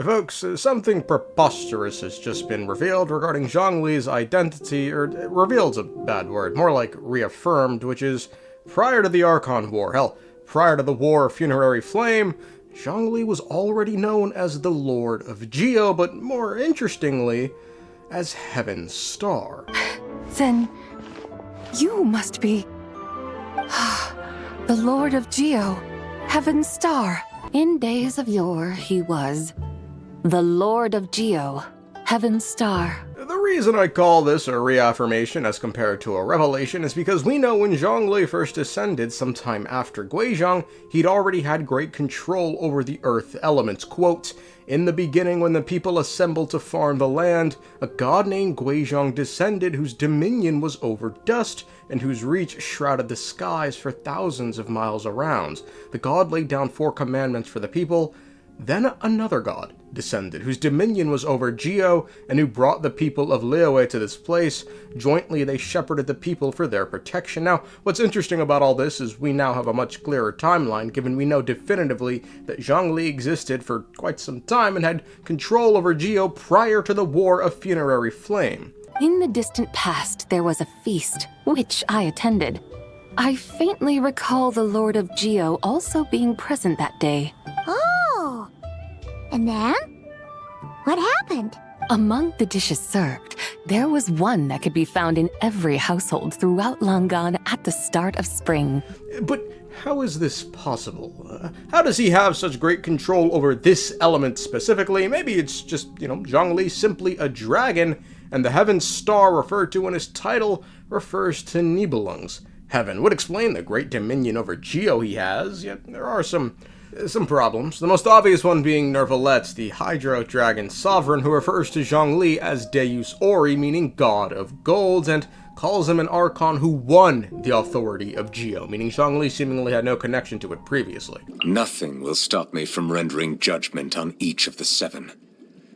Folks, something preposterous has just been revealed regarding Zhongli's identity, or revealed's a bad word, more like reaffirmed, which is, prior to the Archon War, hell, prior to the War of Funerary Flame, Zhongli was already known as the Lord of Geo, but more interestingly, as Heaven's Star. Then, you must be... the Lord of Geo, Heaven's Star. In days of yore, he was the Lord of Geo, Heaven's Star. The reason I call this a reaffirmation as compared to a revelation is because we know when Zhongli first ascended sometime after Guizhong, he'd already had great control over the earth elements. Quote, "In the beginning when the people assembled to farm the land, a god named Guizhong descended whose dominion was over dust, and whose reach shrouded the skies for thousands of miles around. The god laid down 4 commandments for the people. Then another god descended, whose dominion was over Geo, and who brought the people of Liyue to this place. Jointly they shepherded the people for their protection." Now, what's interesting about all this is we now have a much clearer timeline, given we know definitively that Zhongli existed for quite some time and had control over Geo prior to the War of Funerary Flame. In the distant past, there was a feast, which I attended. I faintly recall the Lord of Geo also being present that day. Oh! And then? What happened? Among the dishes served, there was one that could be found in every household throughout Langan at the start of spring. But how is this possible? How does he have such great control over this element specifically? Maybe it's just, Zhongli simply a dragon, and the Heaven's Star referred to in his title refers to Nibelung's heaven. Would explain the great dominion over Geo he has, yet there are some problems. The most obvious one being Nervalet, the Hydro Dragon Sovereign, who refers to Zhongli as Deus Ori, meaning God of Gold, and calls him an Archon who won the authority of Geo, meaning Zhongli seemingly had no connection to it previously. Nothing will stop me from rendering judgment on each of the 7.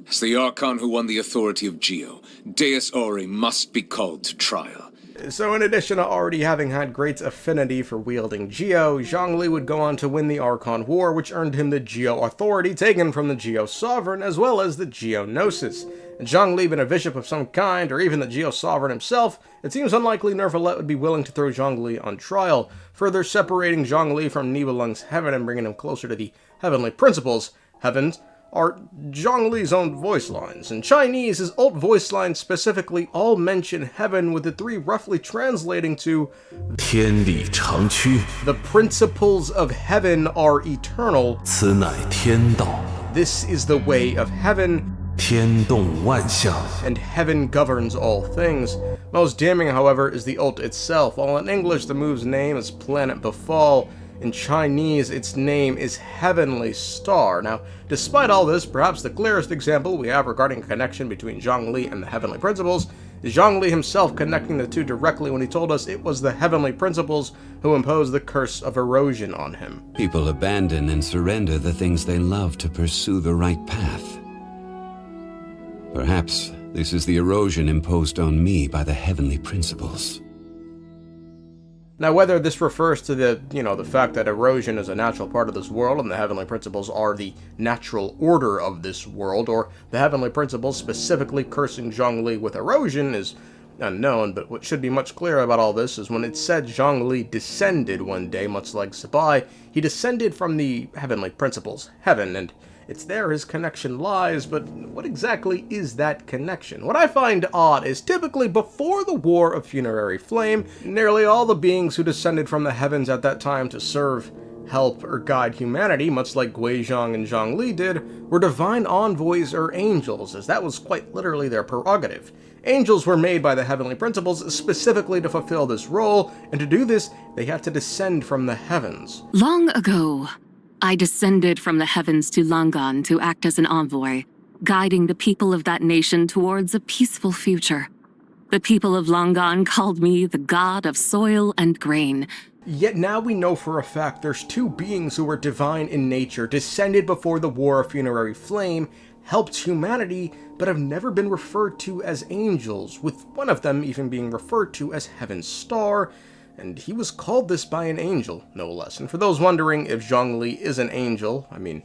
As the Archon who won the authority of Geo, Deus Ori must be called to trial. So in addition to already having had great affinity for wielding Geo, Zhongli would go on to win the Archon War, which earned him the Geo authority taken from the Geo Sovereign, as well as the Geo Gnosis. And Zhongli being a bishop of some kind, or even the Geo Sovereign himself, it seems unlikely Nervalet would be willing to throw Zhongli on trial, further separating Zhongli from Nibelung's heaven and bringing him closer to the heavenly principles. Heavens are Zhongli's own voice lines. In Chinese, his alt voice lines specifically all mention heaven, with the 3 roughly translating to 天理常趋 "The principles of heaven are eternal. 此乃天道 This is the way of heaven, 天动万象 and heaven governs all things." Most damning, however, is the ult itself. While in English the move's name is Planet Befall, in Chinese, its name is Heavenly Star. Now, despite all this, perhaps the clearest example we have regarding a connection between Zhongli and the Heavenly Principles is Zhongli himself connecting the two directly when he told us it was the Heavenly Principles who imposed the curse of erosion on him. People abandon and surrender the things they love to pursue the right path. Perhaps this is the erosion imposed on me by the Heavenly Principles. Now, whether this refers to the fact that erosion is a natural part of this world and the Heavenly Principles are the natural order of this world, or the Heavenly Principles specifically cursing Zhongli with erosion is unknown, but what should be much clearer about all this is when it said Zhongli descended one day, much like Zibai, he descended from the Heavenly Principles, heaven, and it's there his connection lies, but what exactly is that connection? What I find odd is typically before the War of Funerary Flame, nearly all the beings who descended from the heavens at that time to serve, help, or guide humanity, much like Guizhong and Zhongli did, were divine envoys or angels, as that was quite literally their prerogative. Angels were made by the Heavenly Principles specifically to fulfill this role, and to do this, they had to descend from the heavens. Long ago, I descended from the heavens to Langan to act as an envoy, guiding the people of that nation towards a peaceful future. The people of Langan called me the god of soil and grain. Yet now we know for a fact there's 2 beings who were divine in nature, descended before the War of Funerary Flame, helped humanity, but have never been referred to as angels, with one of them even being referred to as Heaven's Star, and he was called this by an angel, no less. And for those wondering if Zhongli is an angel, I mean,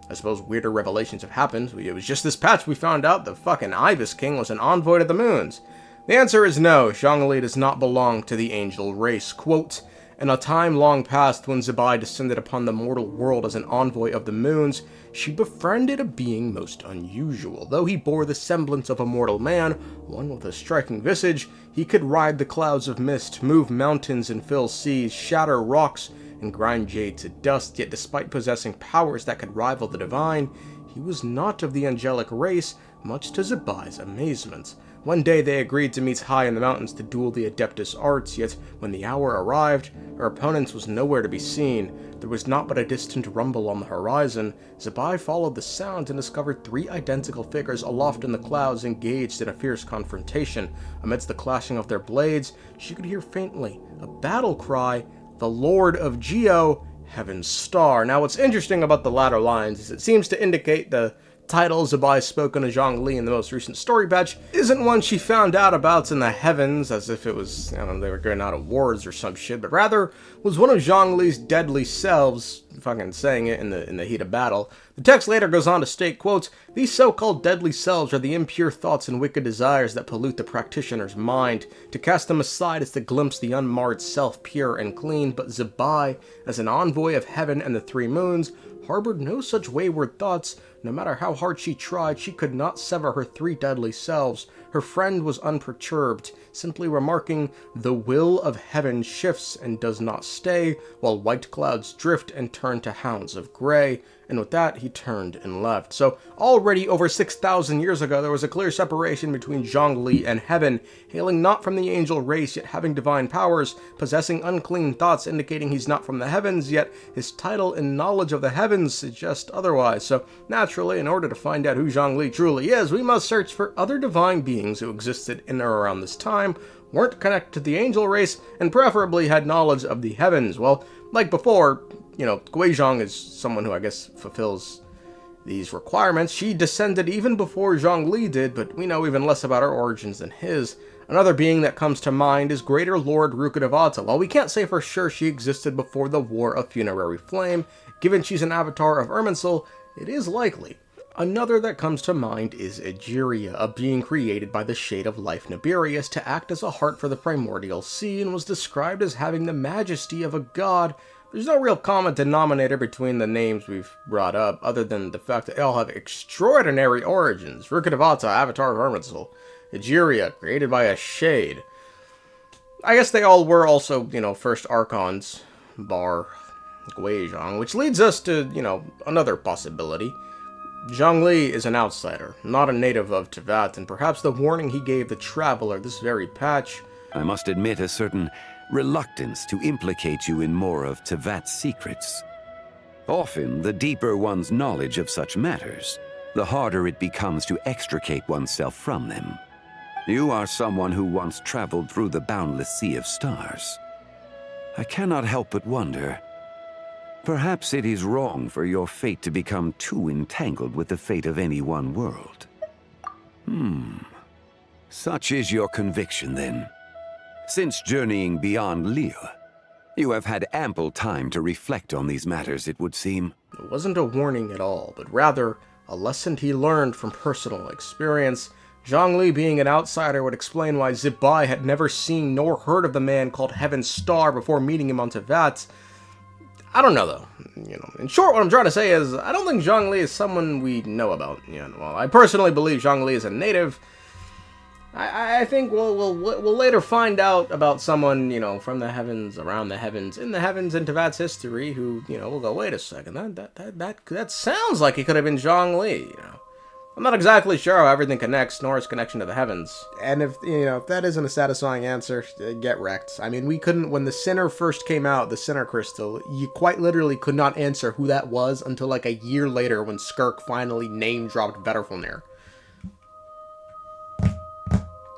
I suppose weirder revelations have happened. It was just this patch we found out the fucking Ibis King was an envoy to the moons. The answer is no, Zhongli does not belong to the angel race. Quote, in a time long past when Zibai descended upon the mortal world as an envoy of the moons, she befriended a being most unusual. Though he bore the semblance of a mortal man, one with a striking visage, he could ride the clouds of mist, move mountains and fill seas, shatter rocks, and grind jade to dust, yet despite possessing powers that could rival the divine, he was not of the angelic race, much to Zibai's amazement. One day they agreed to meet high in the mountains to duel the Adeptus arts, yet when the hour arrived, her opponent was nowhere to be seen. There was naught but a distant rumble on the horizon. Zibai followed the sound and discovered 3 identical figures aloft in the clouds engaged in a fierce confrontation. Amidst the clashing of their blades, she could hear faintly a battle cry, the Lord of Geo, Heaven's Star. Now what's interesting about the latter lines is it seems to indicate the title Zibai spoken to Zhongli in the most recent story patch isn't one she found out about in the heavens, as if it was, I don't know, they were going out awards or some shit, but rather was one of Zhongli's deadly selves, fucking saying it in the heat of battle. The text later goes on to state, quote, these so-called deadly selves are the impure thoughts and wicked desires that pollute the practitioner's mind. To cast them aside is to glimpse the unmarred self pure and clean, but Zibai, as an envoy of heaven and the 3 moons, harbored no such wayward thoughts. No matter how hard she tried, she could not sever her 3 deadly selves. Her friend was unperturbed, simply remarking, the will of heaven shifts and does not stay, while white clouds drift and turn to hounds of gray. And with that, he turned and left. So, already over 6,000 years ago, there was a clear separation between Zhongli and heaven, hailing not from the angel race, yet having divine powers, possessing unclean thoughts indicating he's not from the heavens, yet his title and knowledge of the heavens suggest otherwise. So, naturally, in order to find out who Zhongli truly is, we must search for other divine beings who existed in or around this time, weren't connected to the angel race, and preferably had knowledge of the heavens. Well, like before, you know, Guizhong is someone who I guess fulfills these requirements. She descended even before Zhongli did, but we know even less about her origins than his. Another being that comes to mind is Greater Lord Rukkhadevata. While we can't say for sure she existed before the War of Funerary Flame, given she's an avatar of Irminsul, it is likely. Another that comes to mind is Egeria, a being created by the Shade of Life Nibirius to act as a heart for the primordial sea, and was described as having the majesty of a god. There's no real common denominator between the names we've brought up, other than the fact that they all have extraordinary origins. Rukkhadevata, avatar of Irminsul. Egeria, created by a shade. I guess they all were also, you know, first Archons, bar Guizhong, which leads us to, you know, another possibility. Zhongli is an outsider, not a native of Teyvat, and perhaps the warning he gave the traveler this very patch. I must admit a certain reluctance to implicate you in more of Teyvat's secrets. Often, the deeper one's knowledge of such matters, the harder it becomes to extricate oneself from them. You are someone who once traveled through the boundless sea of stars. I cannot help but wonder, perhaps it is wrong for your fate to become too entangled with the fate of any one world. Such is your conviction, then. Since journeying beyond Lille, you have had ample time to reflect on these matters, it would seem. It wasn't a warning at all, but rather a lesson he learned from personal experience. Zhongli, being an outsider, would explain why Zibai had never seen nor heard of the man called Heaven's Star before meeting him on Teyvat. I don't know, though. You know, in short, what I'm trying to say is, I don't think Zhongli is someone we know about. You know, while I personally believe Zhongli is a native, I think we'll later find out about someone, you know, from the heavens, around the heavens, in the heavens, in Teyvat's history, who, you know, we'll go, wait a second, that sounds like he could have been Zhongli, you know. I'm not exactly sure how everything connects, nor its connection to the heavens. And if, you know, if that isn't a satisfying answer, get wrecked. I mean, we couldn't, when the Sinner first came out, the Sinner Crystal, you quite literally could not answer who that was until like a year later when Skirk finally name-dropped Betterfulnir.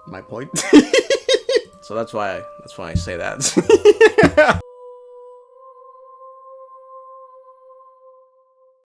My point. So that's why I say that.